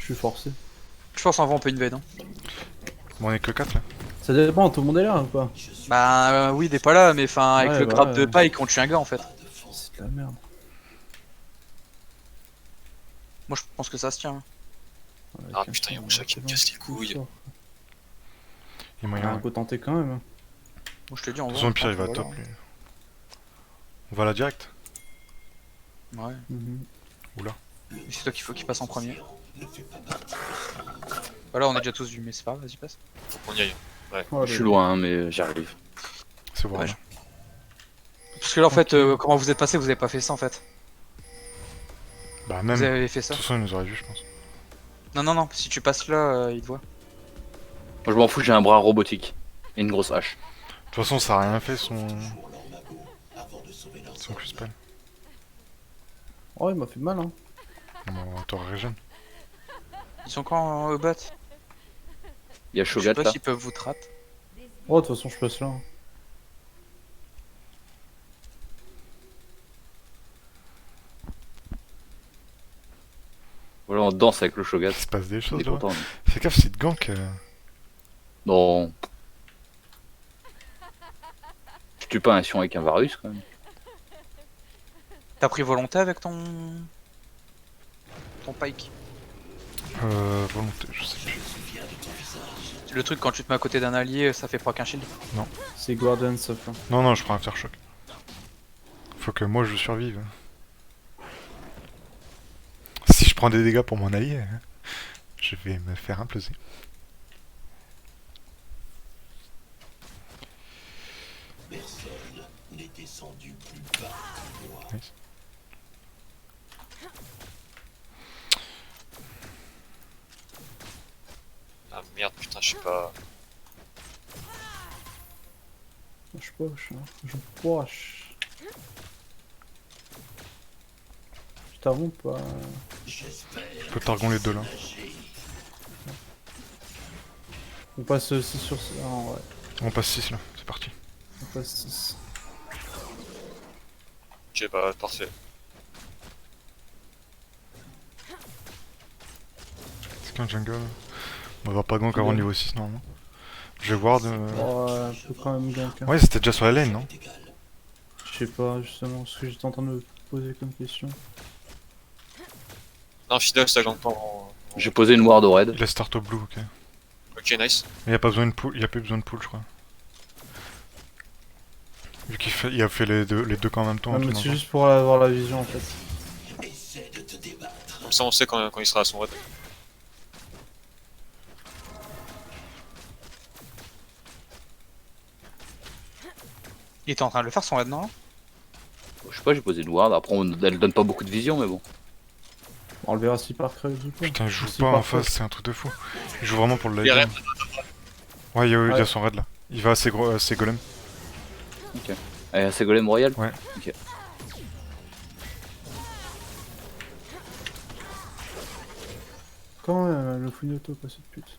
Je suis forcé. Je pense en vrai on peut invade. Hein. Bon, on est que 4 là. Ça dépend, tout le monde est là ou pas? Bah oui, t'es pas là, mais enfin avec Ouais, le bah grab de ouais. paille qu'on tue un gars en fait. C'est de la merde. Moi je pense que ça se tient. Hein. Ouais, Ah putain, y'a mon chat qui me casse les couilles. Il y a On moyen. va tenter quand même. Hein. Moi je te dis en De toute vrai. façon, le pire, il va voilà. top lui. On va là direct. Ouais. Oula. Et c'est toi qu'il faut qu'il passe en premier. Voilà, on est déjà tous vus, mais c'est pas grave, vas-y passe. Faut qu'on y aille. Oh, Je suis loin, hein, mais j'arrive. C'est bon. Ouais, là. Parce que là en fait, Ok. comment vous êtes passé, vous avez pas fait ça en fait. Bah, même. Vous De avez fait ça. toute façon, il nous aurait vu, je pense. Non, non, non, si tu passes là, il te voit. Moi je m'en fous, j'ai un bras robotique. Et une grosse hache. De toute façon, ça a rien fait son. Son Q-spell. Oh, il m'a fait mal, hein. On t'aurait régène. Ils sont quand au bot? Il y a Je sais Shogat pas là. s'ils peuvent vous trap. Oh, de toute façon, je passe là. Hein. Voilà, on danse avec le Shogat. Il se passe des Il choses est là. content. lui. Fais gaffe, c'est de gank. Non. Je tue pas un Sion avec un Varus quand même. T'as pris volonté avec ton. Ton pike. Volonté, je sais plus. Le truc quand tu te mets à côté d'un allié, ça fait proc un shield. C'est Guardian sauf. Hein. Non, non, je prends Aftershock. Faut que moi je survive. Si je prends des dégâts pour mon allié, je vais me faire imploser. Nice. Ah merde, putain, je sais pas. Je poche, hein. Je poche. Je t'avoue pas. Je peux targon les deux là. On passe 6 sur 6. Ah, ouais. On passe 6 là, c'est parti. On passe 6. Ok, bah parfait. C'est qu'un jungle. On va avoir pas gank avant niveau 6 normalement. Je vais ward. Oh, on peut quand même gank. Hein. Ouais, c'était déjà sur la lane, non? Je sais pas, justement, ce que j'étais en train de me poser comme question. Non, Fidel, ça gagne pas en. J'ai posé une ward au raid. Il a start au blue, ok. Ok, nice. Mais il y a pas besoin de pool, il y a plus besoin de pool, je crois. Vu il a fait les deux en même temps. Ouais, tout mais dans c'est le juste pour avoir la vision en fait. Comme ça, on sait quand il sera à son raid. Il était en train de le faire son raid, non? Je sais pas, j'ai posé une ward. Après, elle donne pas beaucoup de vision, mais bon. On le verra si par creux du coup. Putain, il joue Si pas en par creux. face, c'est un truc de fou. Il joue vraiment pour le Il late raid. game. Ouais, il y a Ouais. son raid là. Il va à ses golems. Ok. C'est Golem Royal. Ouais. Ok. Comment le Fuyoto quoi cette pute?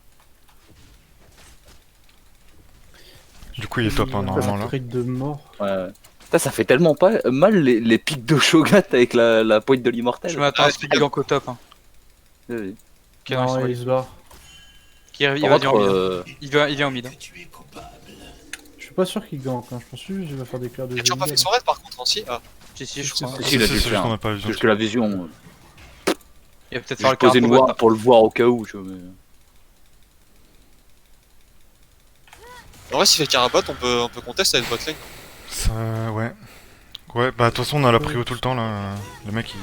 Du coup, il est top hein, normalement là. Crit de mort. Ouais. Putain, ça fait tellement pas mal les pics de Shogat avec la pointe de l'immortel. Je m'attends à ce qu'il gank au top. Hein. Oui. Ok, non, ils sont Non, il ready. se barre. Il Par va venir contre, au mid. Il vient au mid. Hein. Je suis pas sûr qu'il gank, hein. Je pense juste qu'il va faire des clairs de Il a toujours pas fait son raid par contre, si. Ah, Si, je crois. Si, il a dû c'est le juste faire. qu'on a pas la vision. Parce que la vision. Il va peut-être faire J'ai le posé une carreau ward pour le voir au cas où. en vrai, s'il fait carabot, on peut contester avec botlane. Ça, ouais. Ouais, bah de toute façon, on a la prio tout le temps là. Le mec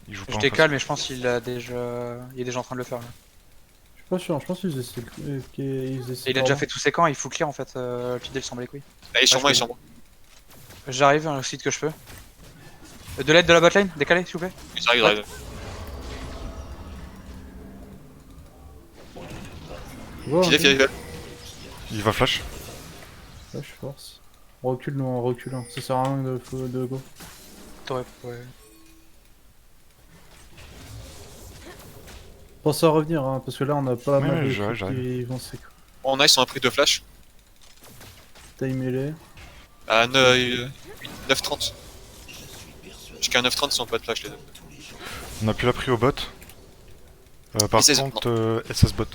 il joue pas Je en décale, face. mais je pense qu'il a déjà. Il est déjà en train de le faire. Là. Je suis pas sûr, je pense qu'ils essaient. Et il a déjà fait tous ses camps, il faut clear en fait. Fidel s'en bat les couilles. Ah, il est sur Ouais, moi, je il est sur moi. J'arrive, un site que je peux. De l'aide de la botlane, décalé s'il vous plaît. Il arrive, il arrive. Fidel, Fidel. Il va flash. Ouais, je force. On recule, nous on recule. Hein. Ça sert à rien de go. T'aurais. Ouais. Pense à revenir, hein, parce que là on a pas Ouais, mal de j'arrive, trucs qui vont se Bon, nice, on a pris 2 flash. time melee. À 9h30. Jusqu'à 9h30 si on peut pas de flash les deux. On a plus la prio au bot. Par SS, contre, SS bot.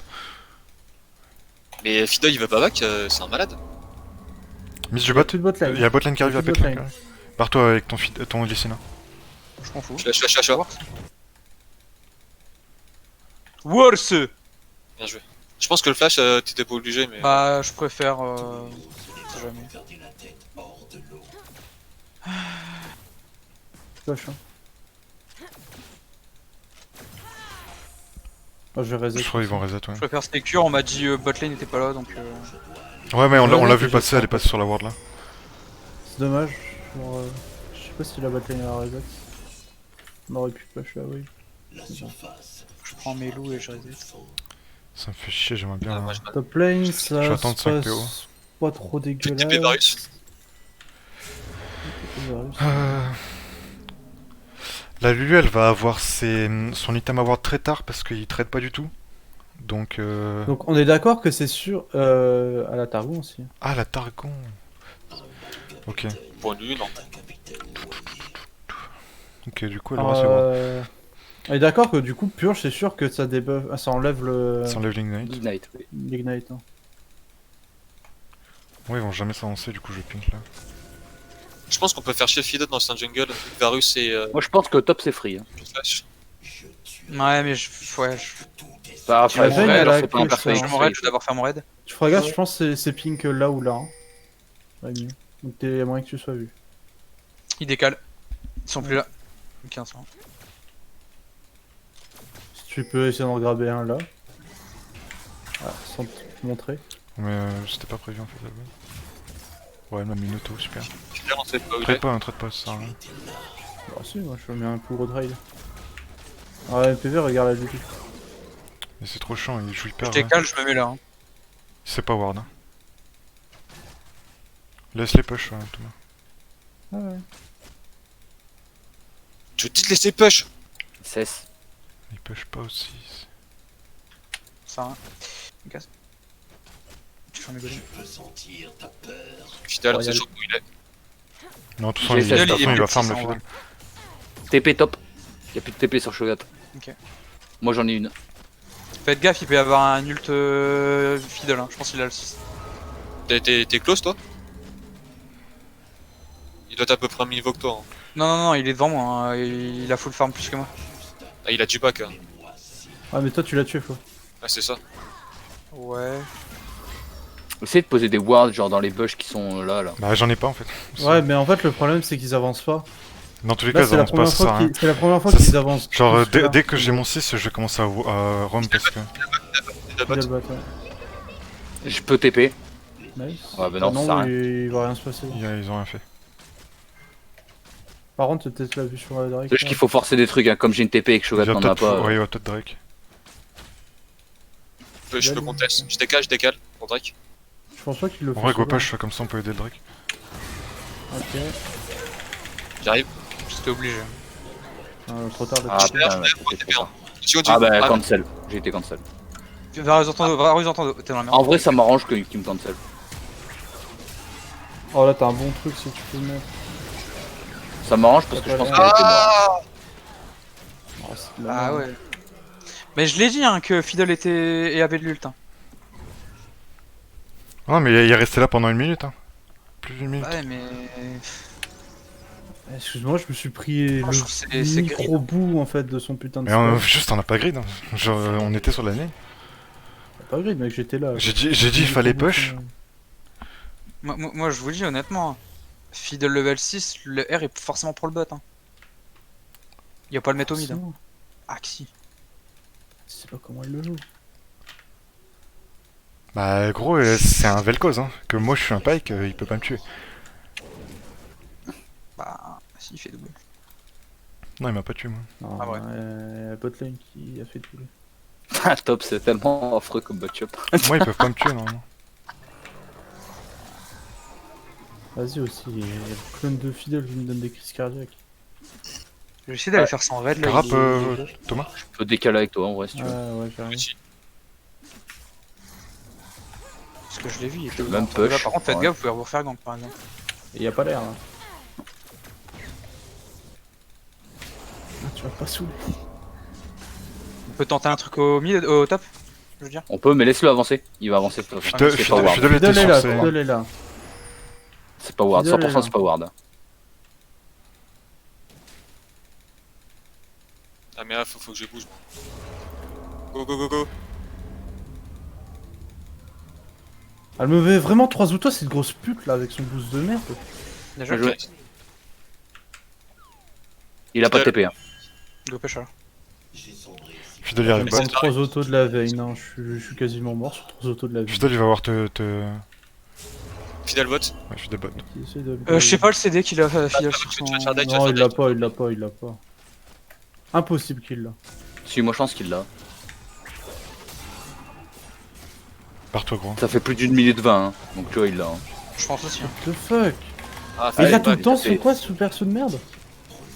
Mais Fiddle il va pas back, c'est un malade. Mise du Il y a bot. plus de bot Il y a botlane qui arrive, il y a Plus de botlane qui botlane. arrive. Barre-toi avec ton Lysina. Je m'en fous. Je suis. Worse. Bien joué. Je pense que le flash, t'étais pas obligé, mais. Bah, je préfère. Si jamais. Flash, hein. Oh, je vais reset. Je crois qu'ils vont reset, ouais. Je préfère Secure, on m'a dit botlane n'était pas là donc. Ouais, mais on Ouais, l'a ouais, vu j'ai passer, ça. elle est passée sur la ward là. C'est dommage. Genre, je sais pas si la botlane a reset. On aurait pu push là, oui. C'est bon. Je prends mes loups et je reset. Ça me fait chier, j'aimerais bien. Ah, moi, je m'attends. Top lane, Je ça vais se attendre 5 passe PO. pas trop TP dégueulasse. Varus. Varus. La Lulu, elle va avoir son item à ward très tard parce qu'il trade pas du tout. Donc. Donc on est d'accord que c'est sûr à la Targon aussi. Ah, la Targon. Ok. Pour lui, non. Ok, du coup, elle aura ses wards. On est d'accord que du coup Purge c'est sûr que ça debuff, ça enlève le Sans leveling night. Ignite, oui. l'ignite. Hein. Ouais, ils vont jamais s'avancer, du coup, je pink là. Je pense qu'on peut faire chier Fiddle dans un jungle. Varus et Moi je pense que top c'est free. Hein. flash. Ouais, mais je. Ouais, je. Bah, Ouais, après, Vayne, elle alors a c'est pas un que perso ça. Je mon raid, je vais d'abord faire mon raid. Tu feras gaffe, je pense que c'est pink là ou là. Hein. Ouais, mieux. Donc il y a moyen que tu sois vu. Ils décalent. Ils sont plus là. 15 ans. Si tu peux essayer d'en graber un là. Ah, sans te montrer. Mais c'était pas prévu en fait là-bas. Ouais, elle m'a mis une auto, super. Fiddle, on sait pas où il Trade est. pas, trade pas, ça sert à rien. Bah si, moi je mets un plus gros trade. Ah ouais, MPV regarde la Lulu. Mais c'est trop chiant, il joue Je hyper. Ouais. décale, je me mets là. Hein. C'est pas ward. Hein. Laisse les push, Thomas. Ah ouais. Je dis de laisser push. Cesse. Il push pas aussi. Ça. Hein. Il me casse. Tu fais mes golems. Fiddle, Ouais, c'est y a sûr où il est. Non, de toute façon, J'ai il, fait de toute le- façon, il va il est farm le petit, Fiddle. TP top. Y'a plus de TP sur Shogat. Ok. Moi j'en ai une. Faites gaffe, il peut y avoir un ult Fiddle. Hein. Je pense qu'il a le 6. T'es close toi? Il doit être à peu près un niveau que toi. Hein. Non, il est devant moi. Hein. Il a full farm plus que moi. Ah, il a du back. Hein. Ah mais toi tu l'as tué Flo. Ah, c'est ça. Ouais. Essayez de poser des wards genre dans les bush qui sont là. Bah, j'en ai pas en fait. Ouais mais en fait le problème c'est qu'ils avancent pas. Dans tous les Là cas, c'est ils la avancent pas, première ça sert à fois rien. c'est la première fois Ça, qu'ils c'est- avancent. Genre, plus là. dès que j'ai mon 6, je vais commencer à roam parce que. Fiddle bot. Il y a le bot, ouais. Je peux TP. Nice. Ouais, bah non, ça sert à rien. il va rien se passer. Ils ont rien fait. Par contre peut-être la vue sur la Drake. C'est juste qu'il faut forcer des trucs, hein. Comme j'ai une TP et que Il Shogat va n'en a peut-être pas. ouais, il va peut-être Drake. Je peux contest. Je décale pour Drake. Je pense pas qu'il le En fait. vrai, go souvent. push, comme ça on peut aider le Drake. Ok. J'arrive. J'étais obligé. Trop tard. Ah là-dessus. putain, ouais, c'était trop tard. Seconde, Ah bah ah, cancel. J'ai été cancel. Varus entendre, t'es dans la merde. En vrai ça m'arrange qu'il me cancel. Oh là t'as un bon truc si tu peux le mettre. Ça m'arrange parce que je pense qu'elle était morte. Ah, Oh, c'est de la Ah merde. ouais. Mais je l'ai dit hein, que Fiddle était et avait de l'ult. Hein. Non, mais il est resté là pendant une minute. Hein. Plus d'une minute. Ouais, mais. Excuse-moi, je me suis pris Moi, je trouve que c'est le micro bout en fait de son putain de Mais juste, on a pas grid. Hein. Genre, on était sur l'année. Pas grave mec, j'étais là. J'ai dit, il fallait push. Moi, je vous le dis honnêtement, Fiddle level 6, le R est forcément pour le bot. Hein. Y a pas le mettre au mid. Hein. Ah, que si. Je sais pas comment il le joue. Bah, gros, c'est un Vel'Koz. Hein. Que moi, je suis un Pike, il peut pas me tuer. Bah, si, il fait double. Non, il m'a pas tué, moi. Non, Ah ouais. Botlane qui a fait tout. Ah, top, c'est tellement affreux comme match-up. Moi, ils peuvent pas me tuer, normalement. Vas-y aussi, il y a le clone de Fiddle qui me donne des crises cardiaques. Je vais essayer d'aller faire son raid là. Grap, il est- Thomas. Je peux décaler avec toi en vrai si tu veux. Ouais, j'arrive. petit. Parce que je l'ai vu, il était peux même dedans. Là, push. par contre, faites Ouais. gaffe, vous pouvez vous refaire gank par exemple. Et y a pas l'air là. Ah, tu vas pas saouler. On peut tenter un truc au mid, au top, je veux dire. On peut, mais laisse-le avancer. Il va avancer. de toute façon. Fidel, C'est pas ward. Fidel était Fidel est là, censé... Fidel est là. C'est pas ward. Fidel est 100% là. c'est pas ward. Ah mais là faut que je bouge. Go go go go. Elle me met vraiment 3 autos, cette grosse pute là avec son boost de merde. Bien joué. Bien joué. Il a pas de TP. Hein. Go pêcheur. Fidel, il Je arrive vais bot. prendre 3 autos de la veille, non, je suis quasiment mort sur 3 autos de la veille. Fidel, il va voir te... Fidel vote. Ouais, Fidel bot. Qui essaie de- Je sais pas le CD qu'il a fidèle sur tu son... vas faire deck, Non, il l'a pas, il l'a pas, il l'a pas. Impossible qu'il l'a. Si, moi je pense qu'il l'a. Barre-toi, gros. Ça fait plus d'une minute 20. Hein. Donc tu vois, il l'a. Hein. Je pense aussi. Hein. What the fuck? Ah Mais il a bah, tout le temps ça fait- son quoi ce perso de merde?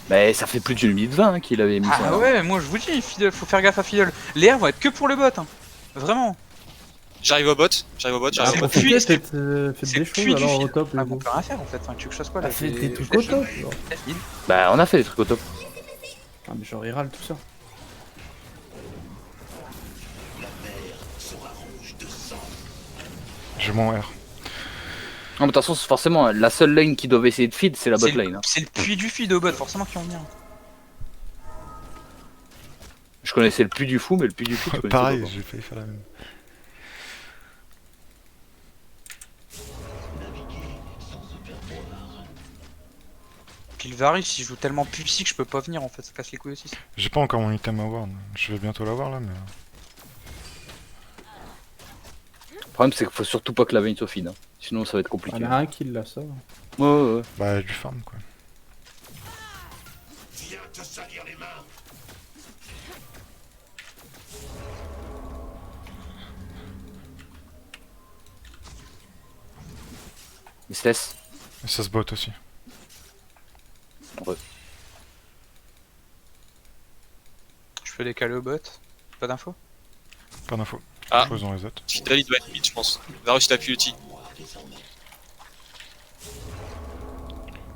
Mais ça fait plus d'une minute 20 hein, qu'il avait mis ça. Ah ouais, moi je vous dis, Fidel, faut faire gaffe à Fidel. Les R vont être que pour le bot, hein. Vraiment. J'arrive au bot, j'arrive au bot, Bah, j'arrive au bot. profitez, c'est- faites c'est des le puits choses du alors au fil. top les Ah, gars. on peut rien faire en fait, enfin, tu veux que je fasse quoi là? Bah, faites des trucs F- au top. genre. F- mid. Bah on a fait des trucs au top. Ah mais genre il râle tout ça. J'ai mon R. Non mais de toute façon forcément la seule lane qui doivent essayer de feed c'est la bot C'est lane. le, Hein. c'est le puits du feed au bot, forcément qu'ils vont venir. Je connaissais le puits du fou mais le puits du feed je connaissais Pareil, pas. j'ai failli faire la même. Puis le Varus, il joue tellement pulsi que je peux pas venir en fait, ça casse les couilles aussi. Ça. J'ai pas encore mon item à ward. Je vais bientôt l'avoir là, mais... Le problème c'est qu'il faut surtout pas que la veine soit feed. Hein. Sinon ça va être Il compliqué. y en a un qui l'a ça. Ouais ouais ouais. Bah, du farm, quoi. Il se laisse. Et ça se bot aussi. Je peux décaler au bot. Pas d'infos. Pas d'infos. Ah. Je pose en reset. Fidel il doit être mid je pense. Varus il appuie ulti.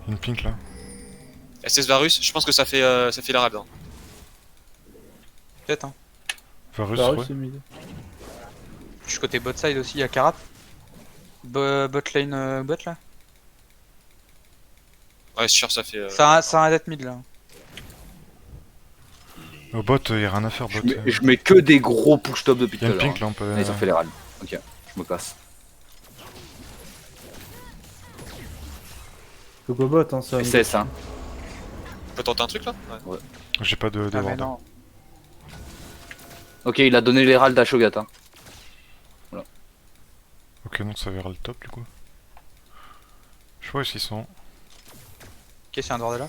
Une pink là. SS Varus, je pense que ça fait la rade. Hein. Peut-être hein. Varus, Bah, ouais. c'est mid. Je suis côté bot side aussi, il y a Karat. Bot lane bot là. Ouais sûr ça fait... Ça a un death mid là. Au bot, y a rien à faire, bot. Je mets que des gros push top depuis Y tout a à une l'heure. pink là, on peut... Et ça fait les râles. Ok, je me casse. Faut qu'au bot hein ça. SS hein. On peut tenter un truc là ouais. J'ai pas de Ah mais ward. non. Ok il a donné les râles d'Ashogat hein. Ok, donc ça verra le top du coup. Je vois où ils sont. Ok, c'est un bordel là.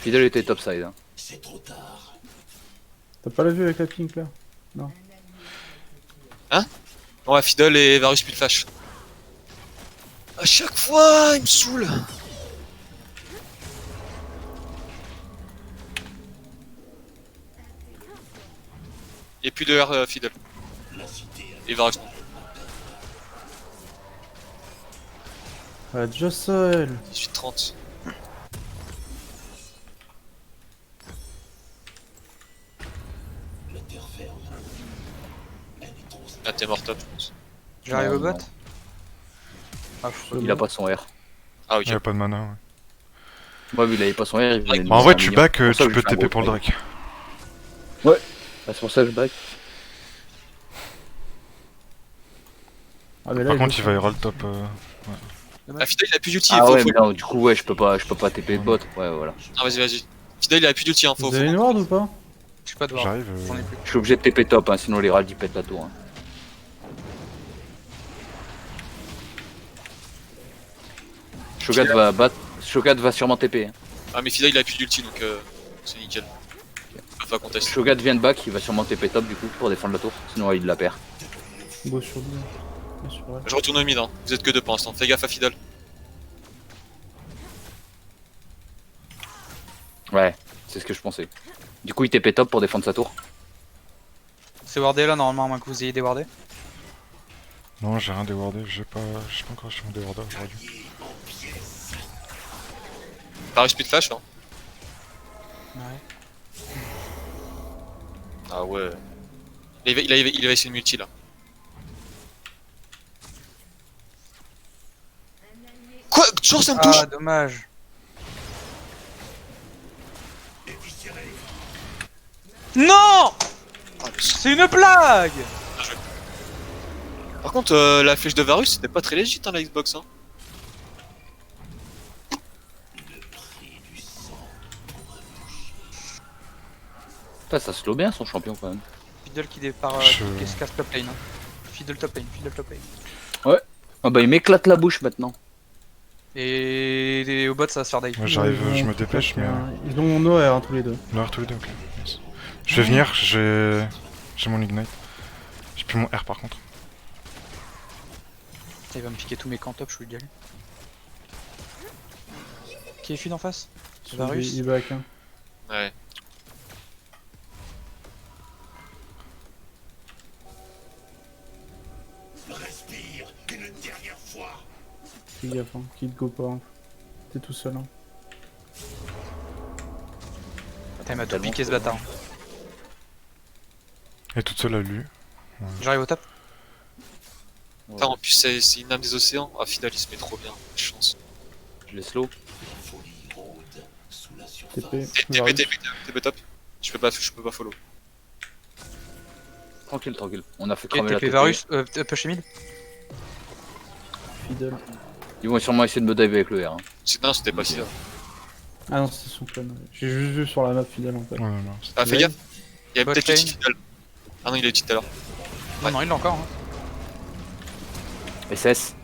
Fidel était topside hein. T'as pas la vue avec la pink là? Ouais Fidel et Varus puis le flash. A chaque fois il me saoule. Et plus de R Fidel. Et Varus non. Elle a déjà ça elle. 18-30. Ah t'es mort top je pense. J'arrive au Non, bot. non. Ah, faut- Il a pas son R. Ah ok. Il a pas de mana, ouais. Moi vu il avait pas son R il venait de En me vrai, faire tu mignon. back, C'est pour ça tu que peux je fais un TP gros pour le trade. Drake. Bah, c'est pour ça que je back. Ah mais là Par contre, joue il va y avoir le top. Ah Fidel il a plus d'ulti, Ah faut... ouais mais non du coup ouais je peux pas TP de bot. Ouais voilà. Ah vas-y. Fidel il a plus d'ulti hein, Vous avez une ward ou pas? Je sais pas de voir. J'arrive. J'en ai plus. Je suis obligé de TP top hein, sinon les râles ils pètent la tour. Hein. Shogat va sûrement TP. Hein. Ah mais Fidel il a plus d'ulti donc c'est nickel. Pas contester. Shogat vient de back, il va sûrement TP top du coup pour défendre la tour, sinon il la perd. Go sur lui. Bien sûr, ouais. Je retourne au mid hein, vous êtes que deux pour l'instant, fais gaffe à Fidel. Ouais, c'est ce que je pensais. Du coup il TP top pour défendre sa tour. C'est wardé là normalement, à moins que vous ayez déwardé. Non, j'ai rien déwardé. J'ai pas encore acheté mon déwardeur aujourd'hui. Varus speed flash hein. Ouais. Ah ouais. Il va essayer une multi là. Quoi? Genre ça me touche? Ah, dommage. Non! Ah, mais C'est une blague! par contre, la flèche de Varus c'était pas très légit hein, la Xbox. Hein. Putain, ça slow bien son champion quand même. Fiddle qui départ, qui se casse top lane. Hein. Fiddle top lane, Fiddle top lane. Ah bah il m'éclate la bouche maintenant. Et au bot ça va se faire dive. Moi j'arrive, Ils je vont me dépêche, mais. Ils ont Noir hein, tous les deux. Noir tous les deux, ok. Nice. Je vais venir, j'ai mon ignite. J'ai plus mon R par contre. Il va me piquer tous mes camps top, je suis d'y aller. Qui est feed en face? Varus. Il back. Hein. Ouais. Fais gaffe, hein. Qu'il te go pas. Hein. T'es tout seul. Hein. Putain, il m'a tout piqué ce bâtard. Et toute seule à lui. J'arrive au top. Putain, en plus c'est une âme des océans. Ah Fidal il se met trop bien. Chance. Je l'ai slow. TP. TP top. Je peux pas follow. Tranquille, tranquille. On a fait Ok, cramer la TP TP. Varus, push mid. Fiddle. Ils vont sûrement essayer de me dive avec le R. Hein. Non, c'était pas Fidal. Ah non, c'était son plan. J'ai juste vu sur la map Fiddle en fait. Ouais, non, non. Ah, fais gaffe. Il y a Bot peut-être lane. le Fidal. Ah non, il est petit tout à l'heure. Non, non, il l'a encore. Hein. SS.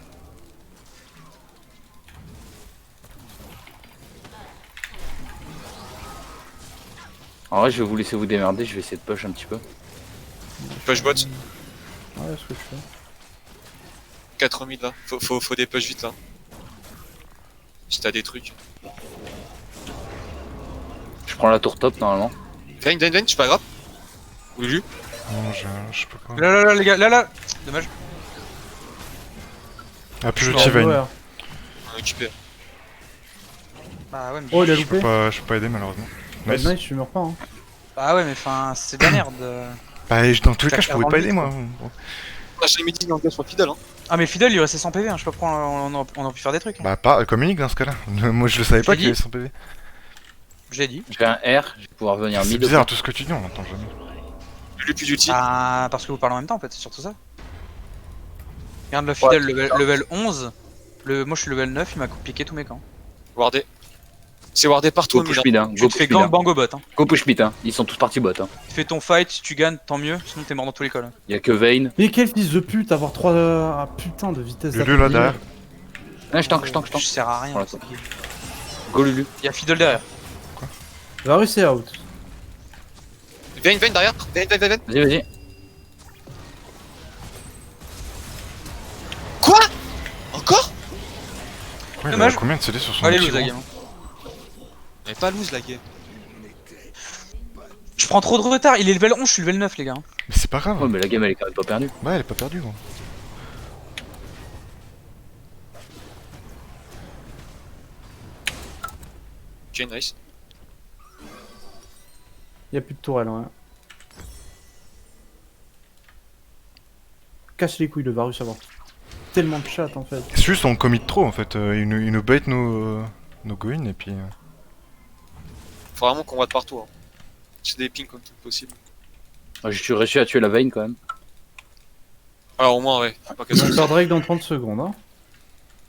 En vrai, je vais vous laisser vous démerder, je vais essayer de push un petit peu. Push bot. Ouais, ce que je fais. 4000 là. Faut des push vite là. Si t'as des trucs. Je prends la tour top normalement. Vayne, c'est pas grave. Ou Lulu. Non, je peux pas. Là, les gars, là. Dommage. Ah, plus Je le suis T-Vayne. Noir. On a occupé. Bah ouais, mais. Oh, il a Je peux loupé. pas aider malheureusement. Bah, Nice. nice, tu meurs pas. Hein. Bah ouais, mais enfin, c'est de la merde. Bah, dans tous les cas, je Claire pouvais dans pas le aider vide, moi. On a jamais dit en sur Fidal hein. Ah, mais Fiddle il restait 100 PV, hein. Je sais pas pourquoi on a pu faire des trucs. Hein. Bah, pas communique dans ce cas-là. Moi je le savais pas J'ai qu'il y avait dit. 100 PV. J'ai dit. J'ai un R, je vais pouvoir venir C'est mid. bizarre tout ce que tu dis, on l'entend jamais. Lulu plus d'ulti. Ah, parce que vous parlez en même temps en fait, c'est surtout ça. Regarde le Fiddle level 11. Moi je suis level 9, il m'a piqué tous mes camps. Wardé. C'est wardé partout Go au push mid. mid, hein. Tu Go te fais push mid. gang Hein. bang au bot. Hein. Go push mid, hein. Ils sont tous partis bot. Hein. Tu fais ton fight, si tu gagnes, tant mieux, sinon t'es mort dans tous les calls. Y'a que Vayne. Mais quel fils de pute avoir 3 putain de vitesse Lulu là d'appuyer. derrière. Ah, je tank. Je sers à rien. Voilà. cette game. Go Lulu. Il y a Fiddle derrière. Varus est out. Vayne derrière. Vayne. Vas-y. Quoi? Encore? Ouais, il a Dommage. combien de CD sur son Allez, petit lose la gros game. On est pas lose la game. Je prends trop de retard, il est level 11, je suis level 9 les gars. Mais c'est pas grave. Ouais, mais la game elle est quand même pas perdue. Ouais, elle est pas perdue gros. Ok, nice. Y'a plus de tourelle. Hein. Casse les couilles de Varus avoir tellement de chat en fait. C'est juste on commit trop en fait. Il nous bait nos go-in et puis. Faut vraiment qu'on voit de partout. Hein. C'est des pings comme tout possible. Moi, j'ai réussi à tuer la Vayne quand même. Alors au moins, ouais. Faut pas On qu'elle perd Drake dans 30 secondes. Hein. De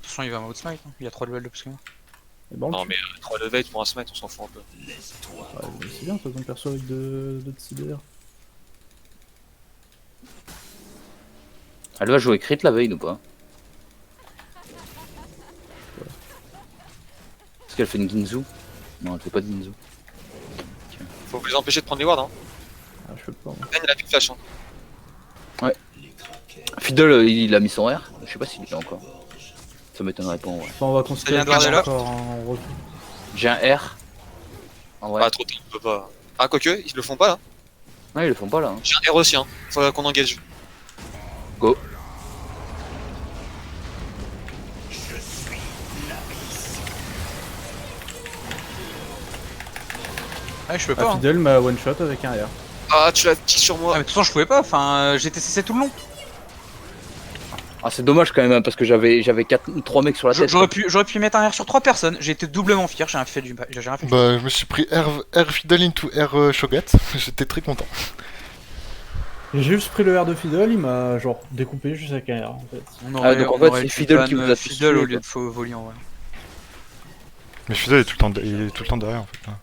toute façon, il va outsmite, hein. Il y a 3 levels de plus que moi. Et bon, Non mais 3 level pour un smite, on s'en fout un peu. ouais, c'est bien, toi ton perso avec de CDR. Elle va jouer crit la Vayne ou pas? Est-ce qu'elle fait une Ginzu? Non, elle fait pas de Ginzu. Faut les empêcher de prendre les wards. Hein. Ah, je peux pas. Moi. Vayne, elle a plus de flash. Hein. Fiddle, il a mis son R. Je sais pas s'il est là encore. Ça m'étonnerait pas en vrai. Enfin, on va considérer vient de qu'il y a Wardell encore un retour. J'ai un R. En vrai. Ah, trop tôt, on peut pas. Ah, quoique, ils le font pas là. Non, ils le font pas là. Hein. J'ai un R aussi, hein. Faut qu'on engage. Go. Ouais, je peux Ah, pas. Hein. Fidel m'a one shot avec un R. Ah, tu l'as kick sur Ah, moi. mais de toute façon, je pouvais pas, enfin, j'étais CC tout le long. Ah, c'est dommage quand même, hein, parce que j'avais 3 mecs sur la tête. J'aurais pu mettre un R sur 3 personnes, j'ai été doublement fier, j'ai rien fait du. J'ai rien fait. Bah, je me suis pris R Fiddle into R Shogat. J'étais très content. J'ai juste pris le R de Fiddle, il m'a genre découpé juste avec un R en fait. Donc en fait, c'est Fiddle qui vous a tous Fiddle au tué, lieu de faux voler en vrai. Mais Fiddle est tout le temps derrière en fait. Là.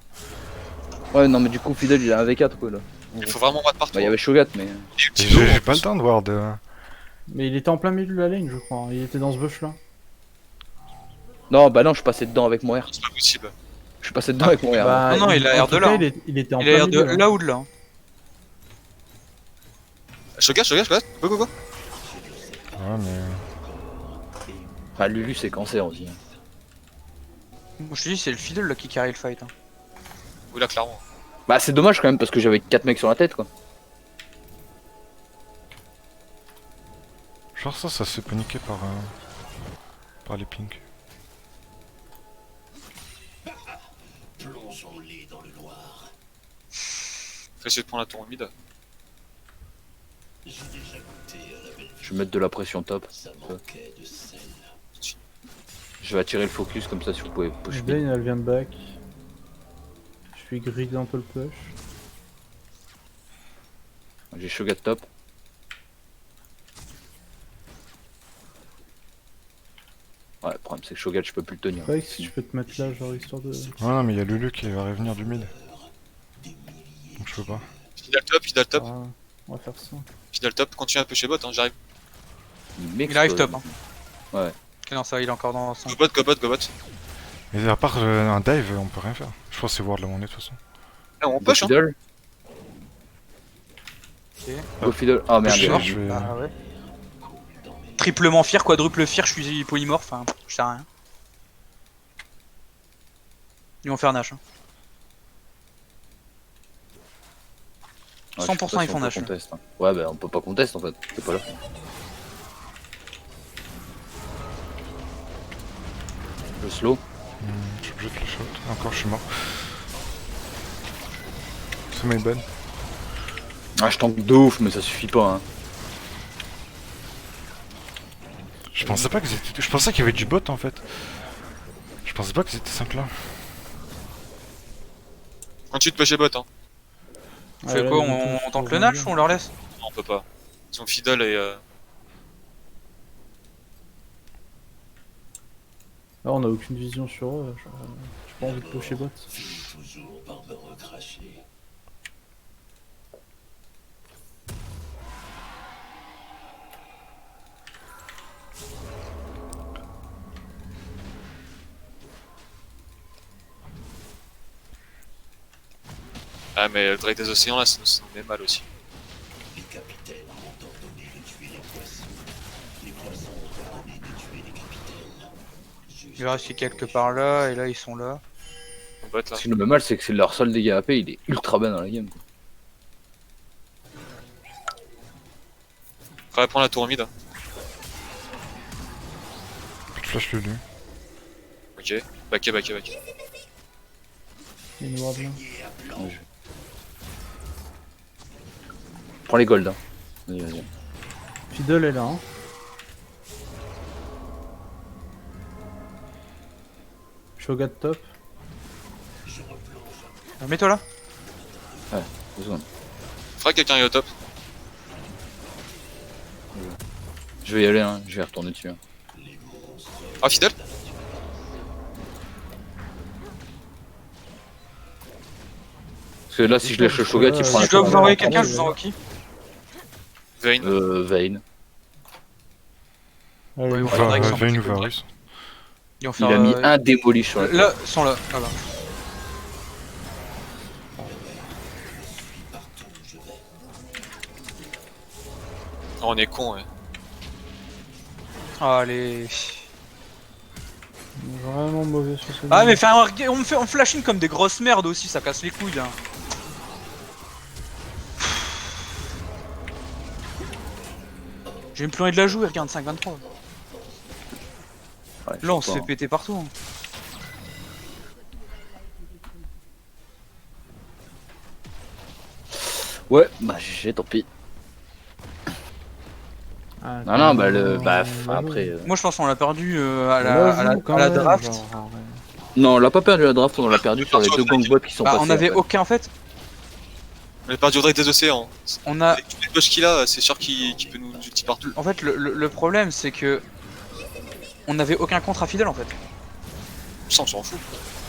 Ouais, non, mais du coup, Fiddle il a un V4 quoi là. Il faut vraiment battre partout. Bah, il y avait Shogat, mais. J'ai pas le temps de voir de. Mais il était en plein milieu de la lane, je crois. Il était dans ce bush là. Non, bah non, je suis passé dedans avec mon R. C'est pas possible. Je suis passé dedans avec mon R. Bah, non, il a en l'air tout de cas, là, Il était en Il a plein l'air de milieu. là ou de là. Shogat. Go. Ouais, mais. Enfin, Lulu, c'est cancer aussi. Hein. Moi je te dis, c'est le Fiddle là qui carry le fight. Hein. Oui, là, clairement. Bah, c'est dommage quand même, parce que j'avais 4 mecs sur la tête quoi. Genre ça se fait paniquer par les pinks. Fais essayer de prendre la tour mid. Je vais mettre de la pression top. Je vais attirer le focus comme ça si vous pouvez push mid. Vayne, elle vient de back. Je suis grid un peu le push. J'ai Shogat top. Ouais, le problème c'est que Shogat je peux plus le tenir. Ouais, si je peux te mettre là, genre histoire de. Ouais, non, mais il y a Lulu qui va revenir du mid. Donc je peux pas. Fiddle top. Ah, on va faire ça. Fiddle top. Continue un peu chez bot, hein, j'arrive. Il arrive top. Hein. Ouais. Ok, non, ça va, il est encore dans son. Go bot. Et à part un dive, on peut rien faire. Je pense que c'est Ward la monnaie de toute façon. Ah, on Go push, hein. Fiddle. Ok. Go Fiddle. Ah merde, Je il y a- vais- Ah ouais. Triplement fier, quadruple fier, je suis polymorphe, enfin, je sais rien. Ils vont faire Nash. Hein. Ouais, 100% je sais pas ils font on peut Nash. contest, hein. Ouais, bah on peut pas contest en fait. C'est pas là. Le slow. Je suis obligé de le shot. Encore, je suis mort. C'est my bad. Ah, je tank de ouf, mais ça suffit pas. Hein. Je pensais pas qu'ils étaient. Je pensais qu'il y avait du bot en fait. Je pensais pas qu'ils étaient 5 là. Continue de pusher bot, hein. On fait quoi, on tente le Nash ou on leur laisse? Non, on peut pas. Ils sont Fiddle et. Là, on a aucune vision sur eux. Genre, j'ai pas envie de pusher bot. Ah, mais le Drake des océans là, ça nous met mal aussi. Il va rester quelque part là, et là ils sont là. On bot là. Ce qui nous met mal, c'est que c'est leur seul dégât AP, il est ultra bas dans la game. Quoi. Faudrait prendre la tour mid. Je flash Lulu. Ok. Back. Il y a une ward là. Prends les golds. Hein. Vas-y. Fiddle est là. Hein. Shogat top. Mets-toi là. 2 secondes. Faudrait que quelqu'un aille au top. Je vais y aller, hein. Je vais retourner dessus. Hein. Ah, Fiddle. Parce que là, si je lâche le Shogat, il prend Si la je dois tour. vous envoyer quelqu'un, je vous envoie qui? Vayne. Vayne. Allez, Ouais, faudrait que ça- Vayne ou Varus. Ils vont Il faire, a mis un démolish sur la tour. Là, ils sont là. Voilà. Oh, on est con, ouais. Ah, allez. on est vraiment mauvais sur ce Ah, game. mais on flash in comme des grosses merdes aussi, ça casse les couilles. Hein. J'ai même plus envie de la jouer, regarde 5-23. Ouais, je Là, on sais se pas, fait péter partout. Hein. Ouais, bah GG, tant pis. Ah, Non, non, bah là, après. Moi je pense qu'on l'a perdu quand à la même, draft. genre, ouais. Non, on l'a pas perdu la draft, on l'a perdu sur les deux gangbots qui sont Bah, passés. on avait en fait. aucun en fait. On a perdu Drake des océans. On a. Avec toutes les poches qu'il a, c'est sûr qu'il peut nous ulti partout. En fait, le problème c'est que. On avait aucun contre à Fiddle en fait. Ça, on s'en fout.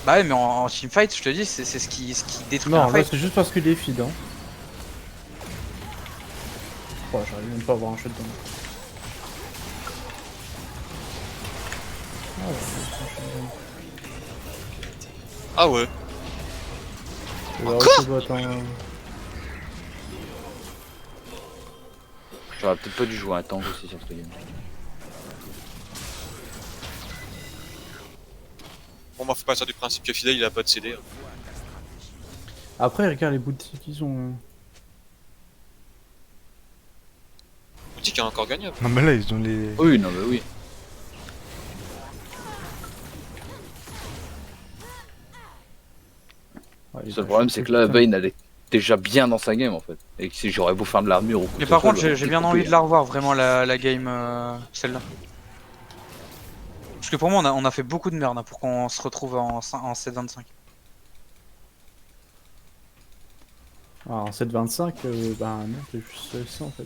Bah ouais, mais en teamfight, je te dis, c'est ce qui détruit Non, un là fight. c'est juste parce qu'il est feed. Hein. Oh, j'arrive même pas à avoir un shot dedans. Ah ouais, Ah ouais. c'est un shot dedans. Bot, hein. J'aurais peut-être pas dû jouer un tank aussi sur ce game. Bon, moi, faut partir du principe que Fidel, il a pas de CD. Après, regarde les boutiques qu'ils ont. On dit qu'il est encore gagnable. Non, mais là, ils ont les. Oui, non, mais oui. Ouais, Le seul problème, c'est que là, Vayne, elle est déjà bien dans sa game en fait. Et que si j'aurais beau faire de l'armure ou quoi Mais que par ce soit, contre, j'aurais j'ai été bien coupé, envie de la revoir, vraiment, la game, celle-là. Parce que pour moi, on a fait beaucoup de merde hein, pour qu'on se retrouve en 7-25. Ah, en 7.25, bah non, c'est juste ça en fait.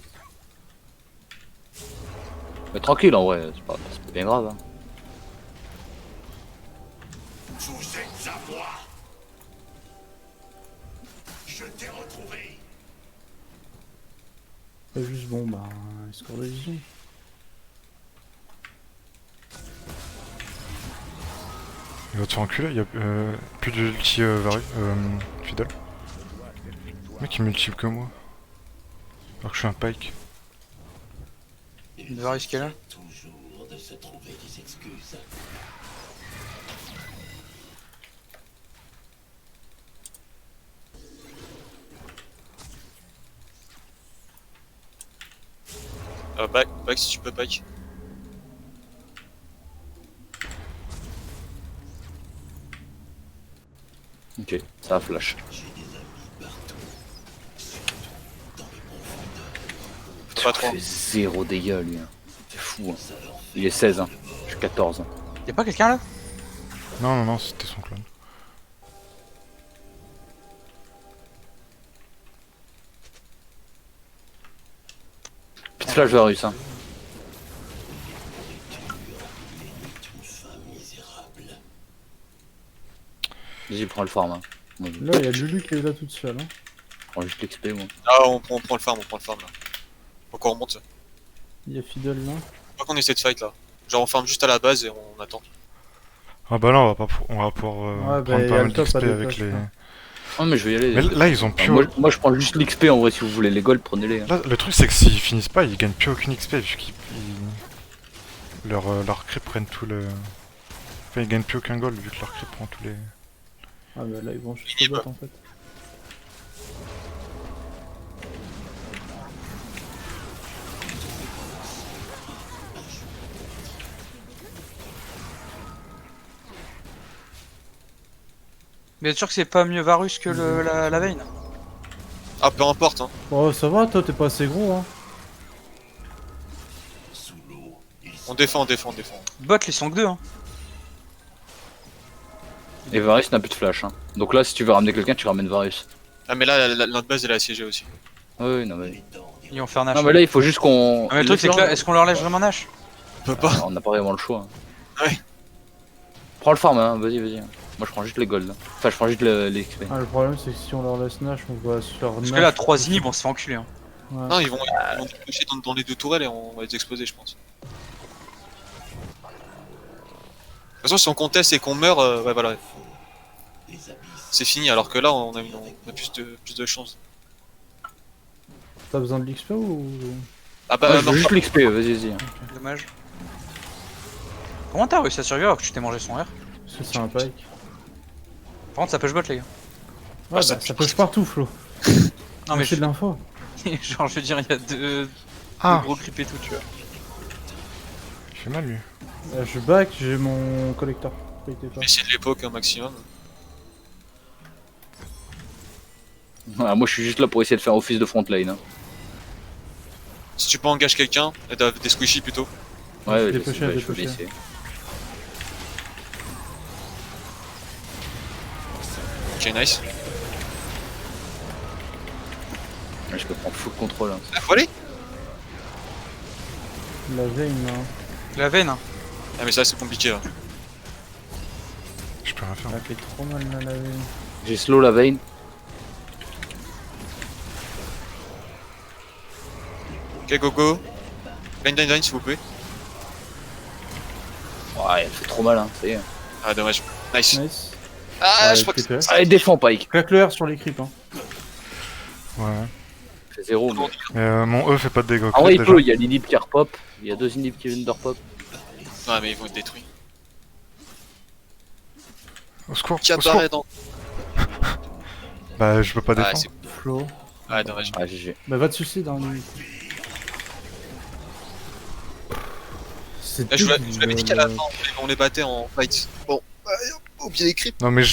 Mais tranquille en vrai, c'est pas bien grave. Hein. Vous êtes à moi. Je t'ai retrouvé. C'est juste bon, bah, score de vision. Il va te faire enculer, il y a plus d'ulti Fidel. Le mec il multiple que moi. Alors que je suis un pike. Il va risquer là. Toujours de se trouver des excuses. Back si tu peux, Pike. Ok, ça flash. Pas trop. Il fait 0 dégâts lui. Hein. C'est fou. Hein. Il est 16, hein. Je suis 14. Hein. Y'a pas quelqu'un là? Non, non, non, c'était son clone. Pit flash Varus. Hein. Vas-y, prends le farm. Hein. Moi, je Là, il y a Lulu qui est là toute seule. Hein. prends juste l'XP moi. Ah, on prend le farm, là. Faut qu'on remonte. Il y a Fiddle là. Faut qu'on essaie de fight là. Genre, on farm juste à la base et on attend. Ah bah là, on va pouvoir Ouais, bah, prendre y pas a mal le top d'XP à deux avec places, les. là. Oh, mais je vais y aller. Mais là, ils ont plus. Moi, je prends juste l'XP en vrai. Si vous voulez les golds, prenez-les. Hein. Là, le truc, c'est que s'ils finissent pas, ils gagnent plus aucune XP vu qu'ils. Leur creep prennent tout le. Enfin, ils gagnent plus aucun gold vu que leur creep prend tous les. Ah, bah là, ils vont jusqu'au bot en fait. Mais sûr que c'est pas mieux Varus que la Vayne? Ah, peu importe, hein. Oh, ça va, toi, t'es pas assez gros, hein. On défend. Bot, ils sont que deux. Hein. Et Varus n'a plus de flash. Hein. Donc là, si tu veux ramener quelqu'un, tu ramènes Varus. Ah, mais là, notre base elle est assiégée aussi. Oui, non mais. Ils vont faire Nash. Non, mais là, il faut juste qu'on. Ah, mais le truc, c'est que là, est-ce qu'on leur laisse vraiment Nash? On peut pas. On n'a pas vraiment le choix. Hein. Ouais. Prends le farm, hein. Vas-y. Moi, je prends juste les golds. Enfin, je prends juste les XP. Ah, le problème, c'est que si on leur laisse Nash, on va se faire Parce que là, 3 inhibs, on se fait enculer. Hein. Ouais. Non, ils vont dépêcher dans les deux tourelles et on va les exploser, je pense. De toute façon, si on conteste et qu'on meurt, ouais, voilà. C'est fini, alors que là, on a plus de chance. T'as besoin de l'XP ou. Ah bah, Moi, je non, veux juste l'XP, vas-y. Hein. Dommage. Comment t'as réussi à survivre alors que tu t'es mangé son R? Parce que c'est un pike. Par contre, ça push bot, les gars. Ouais, ça bah, ça push partout, Flo. Non, mais c'est de l'info. genre, je veux dire, il y a deux Ah, gros creep et tout, tu vois. il fait mal lui. Je back, j'ai mon collector. T'inquiète pas. essayer de l'époque un maximum. Ah, moi je suis juste là pour essayer de faire office de front lane. Hein. Si tu peux engager quelqu'un, des squishy plutôt. Ouais, je Dépêchez, sais, je vais dépêchez. essayer. Ok, nice. Ouais, je peux prendre full contrôle. Hein. Ah, faut aller. La veine, là. La veine, hein. Ah, mais ça, c'est compliqué là. Je peux rien faire. Ça fait trop mal, là, la veine. J'ai slow la veine. Ok, go go. Dine, s'il vous plaît. Ouais, elle fait trop mal, hein, ça y est. Ah, dommage. Nice. Nice. Ah, Ouais, je crois que. TPS. Allez, défends Pike. Claque le R sur les creeps, hein. Ouais. Fait 0, mais... Mais mon E fait pas de dégâts. En vrai, il déjà. peut, il y a l'inhib qui repop. Il y a 2 inhibs qui viennent de repop. Ouais, mais ils vont être détruits. Au secours, Qui au secours. apparaît dans. Bah je peux pas Ah, défendre. c'est. Flo. Ah, dommage. Ah, GG. Bah, va te suicide, hein, lui. C'est Là, je vous l'avais dit qu'à la le- fin, on les battait en fight. Bon, au pied des creeps. Non mais